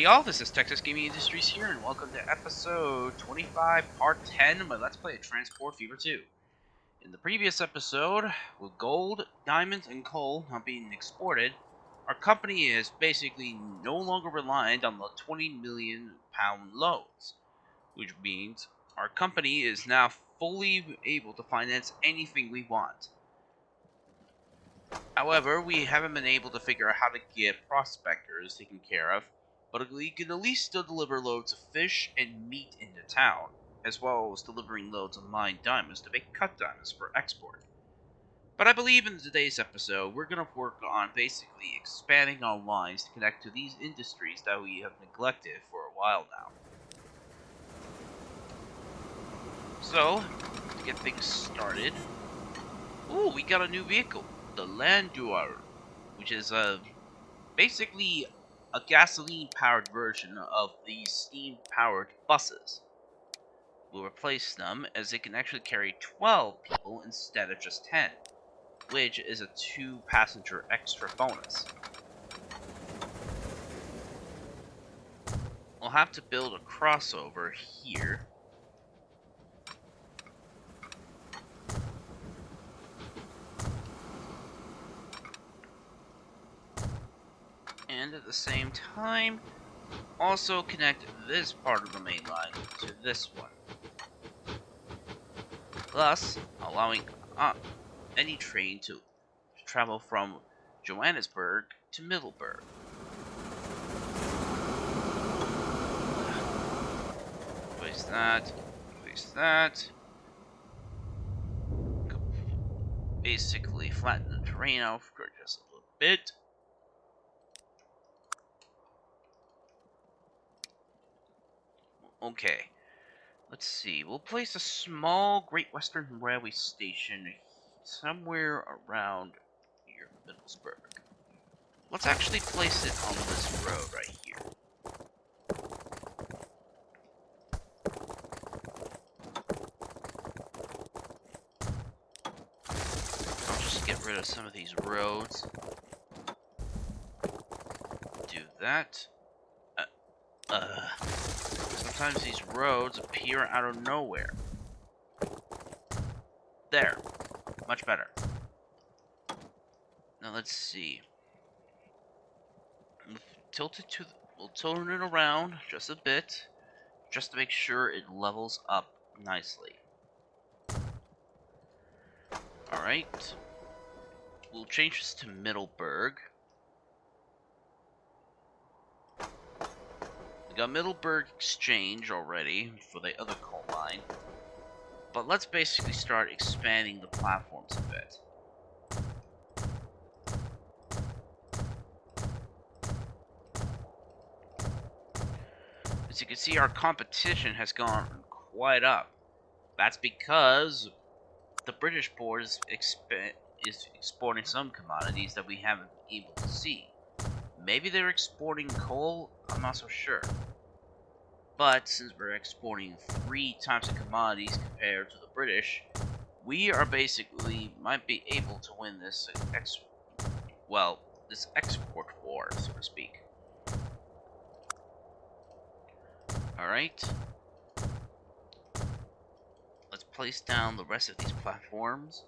y'all, this is Texas Gaming Industries here, and welcome to episode 25, part 10 of my Let's Play Transport Fever 2. In the previous episode, with gold, diamonds, and coal not being exported, our company is basically no longer reliant on the 20 million pound loans, which means our company is now fully able to finance anything we want. However, we haven't been able to figure out how to get prospectors taken care of, but we can at least still deliver loads of fish and meat into town, as well as delivering loads of mined diamonds to make cut diamonds for export. But I believe in today's episode, we're going to work on basically expanding our lines to connect to these industries that we have neglected for a while now. So, to get things started, ooh, we got a new vehicle, the Angier, which is basically a gasoline-powered version of these steam-powered buses. We'll replace them as they can actually carry 12 people instead of just 10, which is a 2-passenger extra bonus. We'll have to build a crossover here. And at the same time, also connect this part of the main line to this one, thus allowing any train to travel from Johannesburg to Middelburg. Place that, place that. Basically flatten the terrain out for just a little bit. Okay, let's see. We'll place a small Great Western Railway station somewhere around near Middelburg. Let's actually place it on this road right here. I'll just get rid of some of these roads. Do that. Sometimes these roads appear out of nowhere. There. Much better. Now let's see. We'll tilt it around just a bit, just to make sure it levels up nicely. Alright. We'll change this to Middelburg. We got Middelburg Exchange already for the other coal mine. But let's basically start expanding the platforms a bit. As you can see, our competition has gone quite up. That's because the British board is exporting some commodities that we haven't been able to see. Maybe they're exporting coal, I'm not so sure. But since we're exporting 3 types of commodities compared to the British, we are basically might be able to win this this export war, so to speak. Alright. Let's place down the rest of these platforms,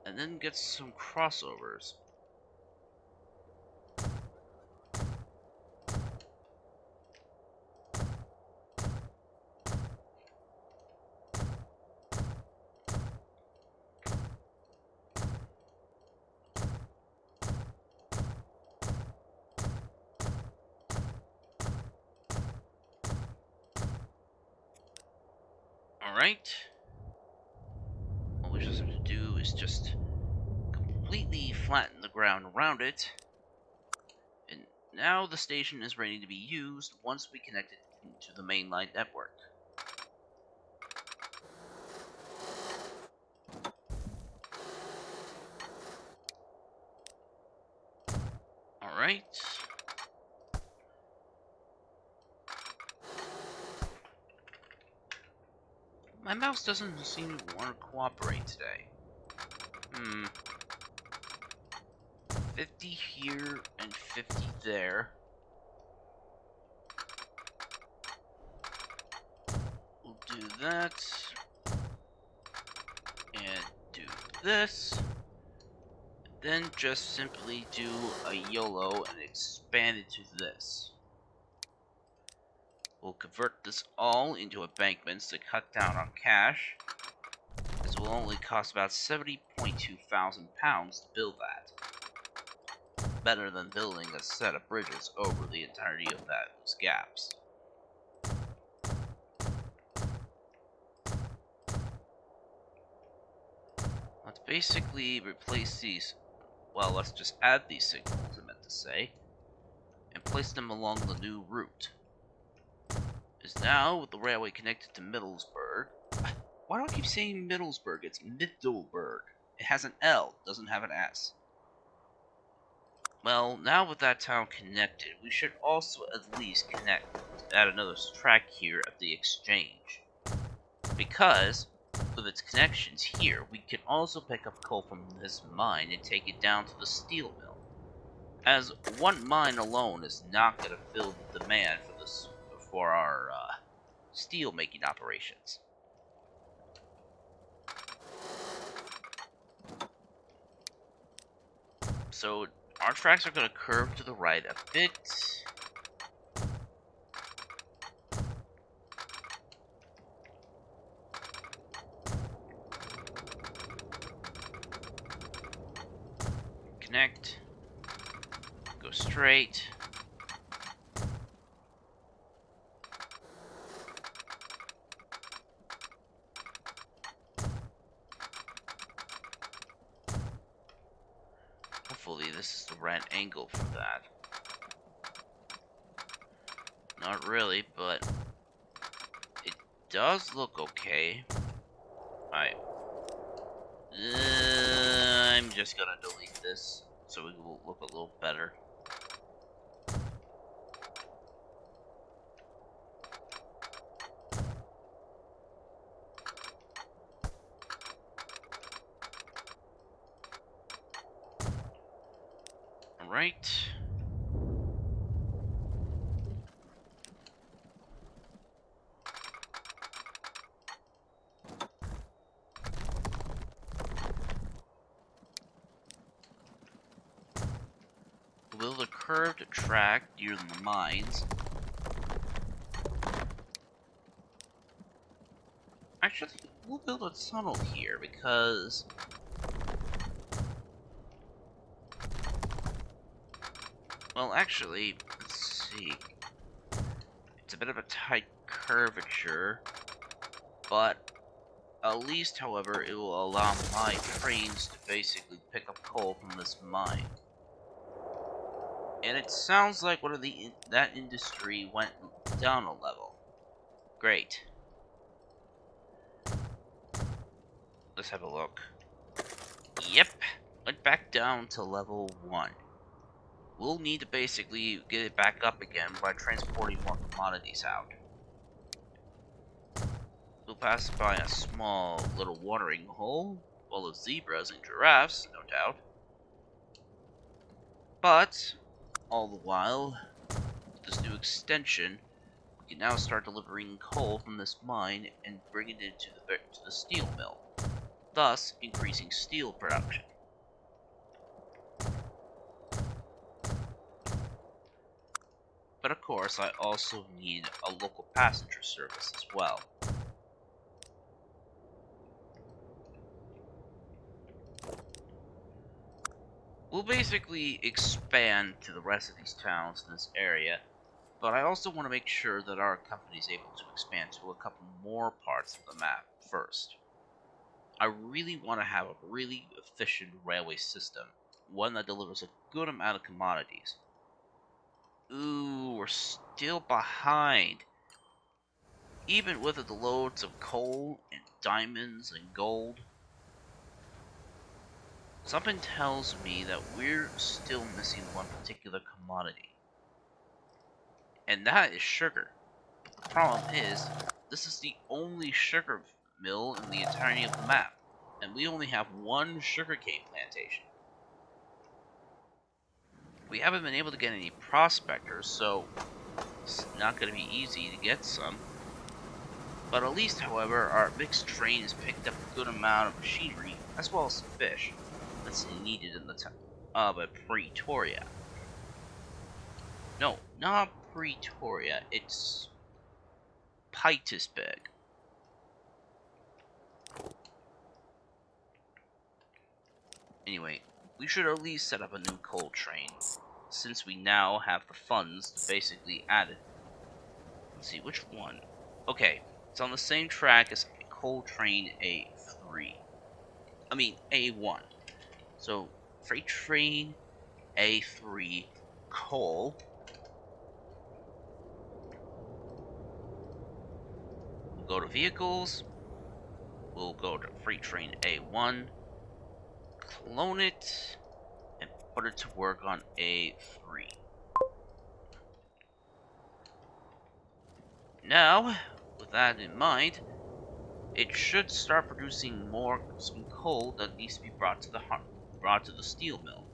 and then get some crossovers. Alright. All we just have to do is just completely flatten the ground around it. And now the station is ready to be used once we connect it to the mainline network. Alright. My mouse doesn't seem to want to cooperate today. 50 here and 50 there. that. And do this. Then just simply do a YOLO and expand it to this. We'll convert this all into embankments to cut down on cash. This will only cost about 70.2 thousand pounds to build that. Better than building a set of bridges over the entirety of those gaps. Let's basically replace these, well, let's just add these signals, I meant to say, and place them along the new route. Is now, with the railway connected to Middelburg. Why do I keep saying Middelburg? It's Middelburg. It has an L, doesn't have an S. Well, now with that town connected, we should also at least add another track here at the exchange. Because, with its connections here, we can also pick up coal from this mine and take it down to the steel mill. As one mine alone is not going to fill the demand for our steel making operations. So our tracks are going to curve to the right a bit. Connect. Go straight. Hopefully this is the right angle for that. Not really, but it does look okay. Alright. I'm just gonna delete this so it will look a little better. Alright. Build a curved track near the mines. Actually, we'll build a tunnel here because well, actually, let's see. It's a bit of a tight curvature, but at least, however, it will allow my trains to basically pick up coal from this mine. And it sounds like one of that industry went down a level. Great. Let's have a look. Yep, went back down to level 1. We'll need to basically get it back up again by transporting more commodities out. We'll pass by a small little watering hole, full of zebras and giraffes, no doubt. But all the while, with this new extension, we can now start delivering coal from this mine and bringing it to the steel mill, thus increasing steel production. But of course, I also need a local passenger service as well. We'll basically expand to the rest of these towns in this area, but I also want to make sure that our company is able to expand to a couple more parts of the map first. I really want to have a really efficient railway system, one that delivers a good amount of commodities. Ooh, we're still behind. Even with the loads of coal and diamonds and gold. Something tells me that we're still missing one particular commodity. And that is sugar. But the problem is, this is the only sugar mill in the entirety of the map. And we only have one sugarcane plantation. We haven't been able to get any prospectors, so it's not going to be easy to get some. But at least, however, our mixed train has picked up a good amount of machinery, as well as some fish, that's needed in the town of Pretoria. No, not Pretoria, it's Pietersburg. Anyway, we should at least set up a new coal train, since we now have the funds to basically add it. Let's see, which one? Okay, it's on the same track as coal train A3. I mean, A1. So, freight train A3 coal. We'll go to vehicles. We'll go to freight train A1. Clone it. And put it to work on A3. Now, with that in mind, it should start producing some coal that needs to be brought to the steel mill.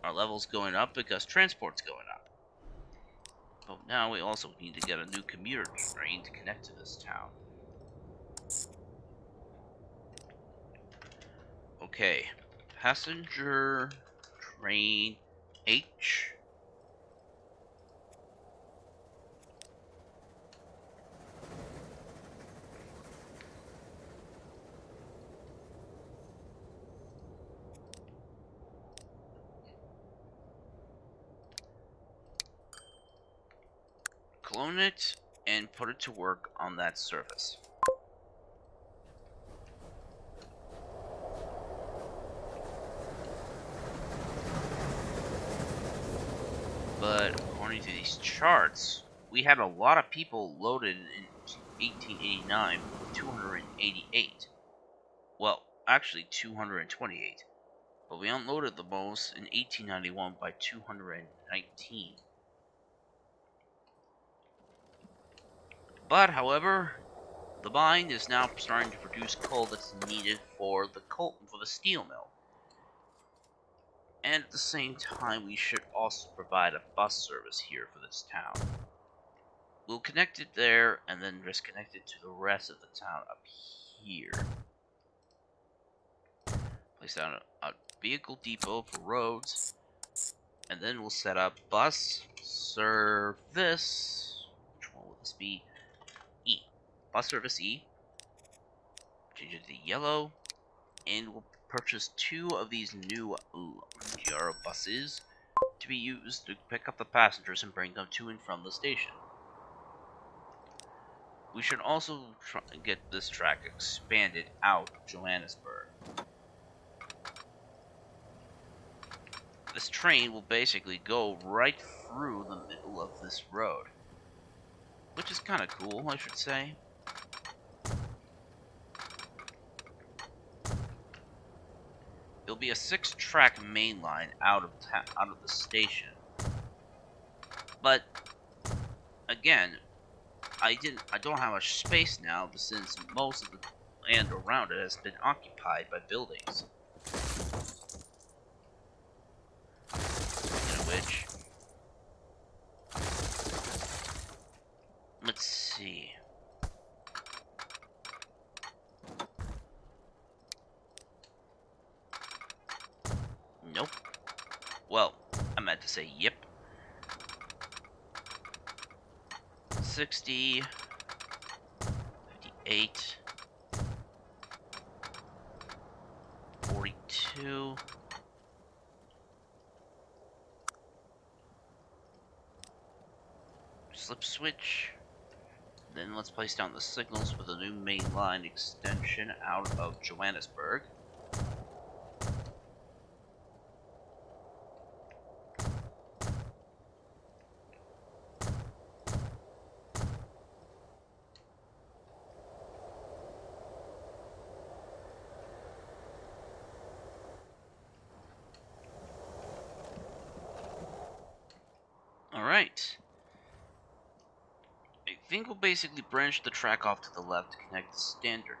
Our level's going up because transport's going up. But now we also need to get a new commuter train to connect to this town. Okay, passenger train H. Clone it and put it to work on that surface. But according to these charts, we had a lot of people loaded in 1889, 288. Well, actually 228. But we unloaded the most in 1891 by 219. But, however, the mine is now starting to produce coal that's needed for the steel mill. And at the same time, we should also provide a bus service here for this town. We'll connect it there, and then just connect it to the rest of the town up here. Place down a vehicle depot for roads, and then we'll set up bus service. Which one will this be? E. Bus service E. Change it to yellow, and we'll purchase 2 of these new Angier buses to be used to pick up the passengers and bring them to and from the station. We should also try and get this track expanded out of Johannesburg. This train will basically go right through the middle of this road, which is kind of cool, I should say. It'll be a 6-track main line out of the station. But again, I don't have much space now since most of the land around it has been occupied by buildings. Which, let's see. Nope. Well, I meant to say yep. 60, 58, 42. Slip switch. Then let's place down the signals for the new main line extension out of Johannesburg. Alright. I think we'll basically branch the track off to the left to connect the standard.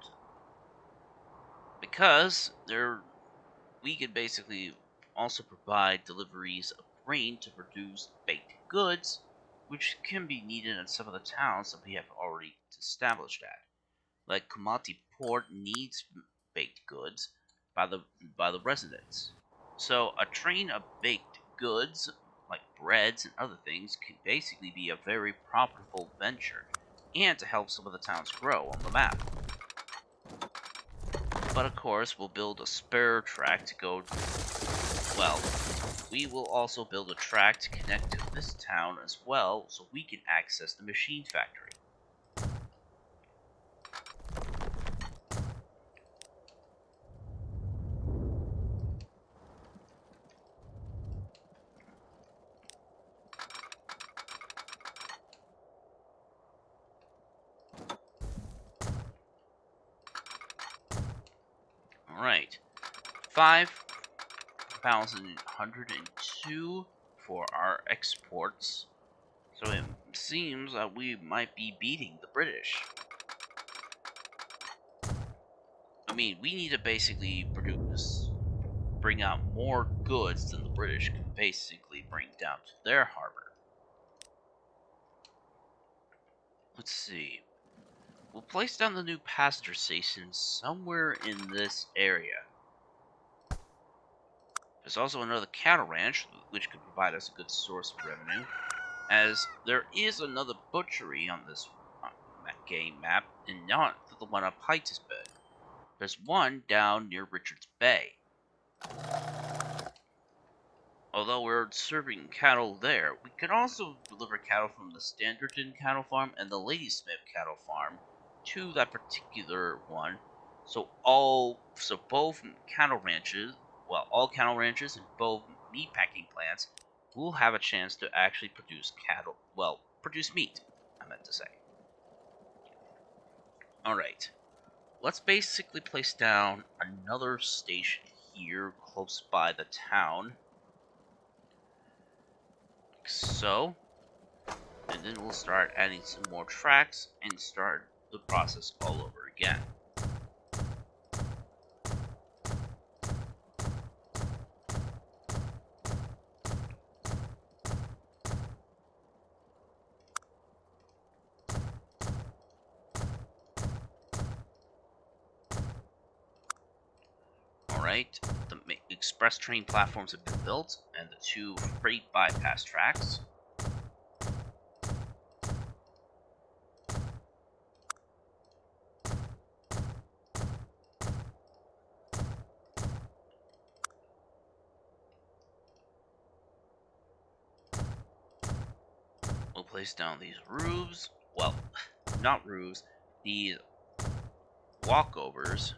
Because we could basically also provide deliveries of grain to produce baked goods which can be needed in some of the towns that we have already established at. Like Kumati Port needs baked goods by the residents. So a train of baked goods, like breads and other things, can basically be a very profitable venture, and to help some of the towns grow on the map. But of course, we'll build a spare track to go. Well, we will also build a track to connect to this town as well, so we can access the machine factory. Alright, 5,102 for our exports. So it seems that we might be beating the British. I mean, we need to basically bring out more goods than the British can basically bring down to their harbor. Let's see. We'll place down the new passenger station somewhere in this area. There's also another cattle ranch, which could provide us a good source of revenue, as there is another butchery on this game map, and not the one up Heightisburg. There's one down near Richards Bay. Although we're serving cattle there, we can also deliver cattle from the Standerton cattle farm and the Ladysmith cattle farm to that particular one. So both cattle ranches, well, all cattle ranches and both meat packing plants will have a chance to actually produce produce meat, I meant to say. Alright, let's basically place down another station here close by the town. So, and then we'll start adding some more tracks and start the process all over again. Alright, the express train platforms have been built, and the 2 freight bypass tracks. We'll place down these roofs, well, not roofs, these walkovers.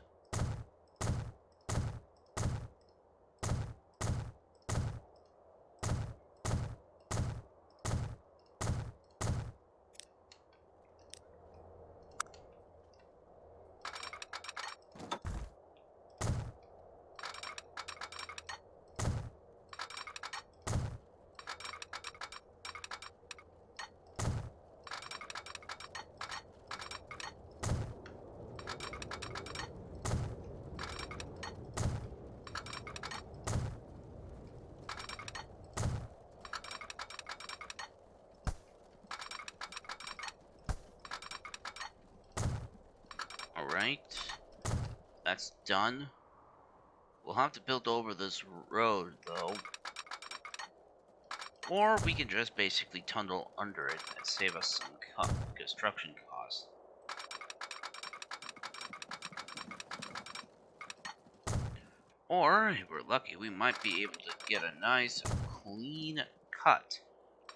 Alright, that's done. We'll have to build over this road, though. Or we can just basically tunnel under it and save us some construction costs. Or, if we're lucky, we might be able to get a nice, clean cut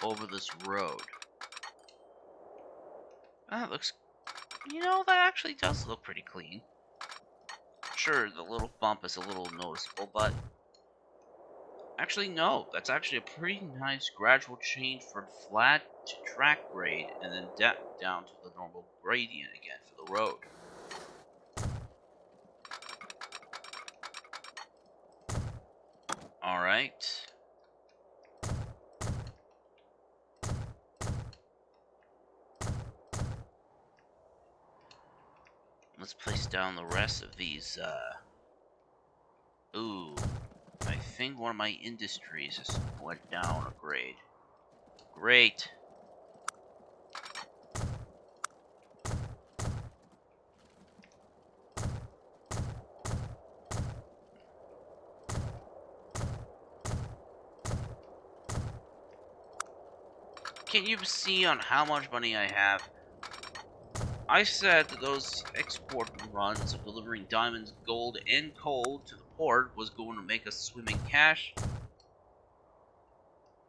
over this road. That looks... that actually does look pretty clean. Sure, the little bump is a little noticeable, but... Actually, no. That's actually a pretty nice gradual change from flat to track grade, and then down to the normal gradient again for the road. Alright. Let's place down the rest of these, Ooh. I think one of my industries has went down a grade. Great. Can you see on how much money I have? I said that those export runs of delivering diamonds, gold, and coal to the port was going to make us swim in cash.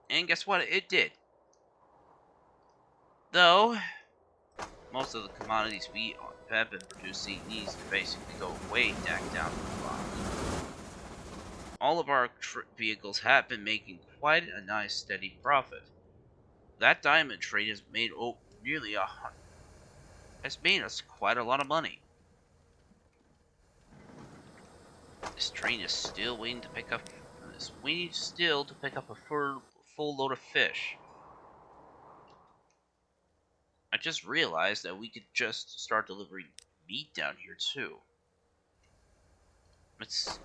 And guess what? It did. Though, most of the commodities we have been producing needs to basically go way back down to the bottom. All of our vehicles have been making quite a nice steady profit. That diamond trade has made has made us quite a lot of money. This train is still waiting to pick up a full load of fish. I just realized that we could just start delivering meat down here too. Let's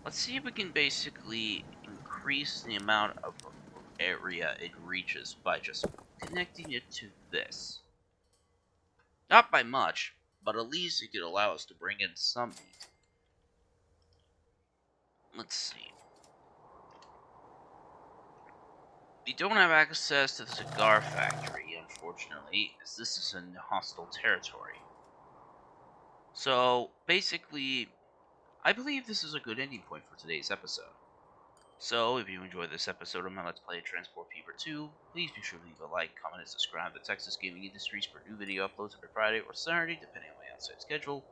Let's see if we can basically increase the amount of area it reaches by just connecting it to this. Not by much, but at least it could allow us to bring in some meat. Let's see. We don't have access to the cigar factory, unfortunately, as this is in hostile territory. So, basically, I believe this is a good ending point for today's episode. So, if you enjoyed this episode of my Let's Play Transport Fever 2, please be sure to leave a like, comment, and subscribe to Texas Gaming Industries for new video uploads every Friday or Saturday, depending on my outside schedule.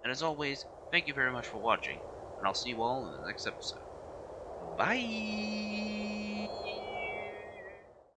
And as always, thank you very much for watching, and I'll see you all in the next episode. Bye!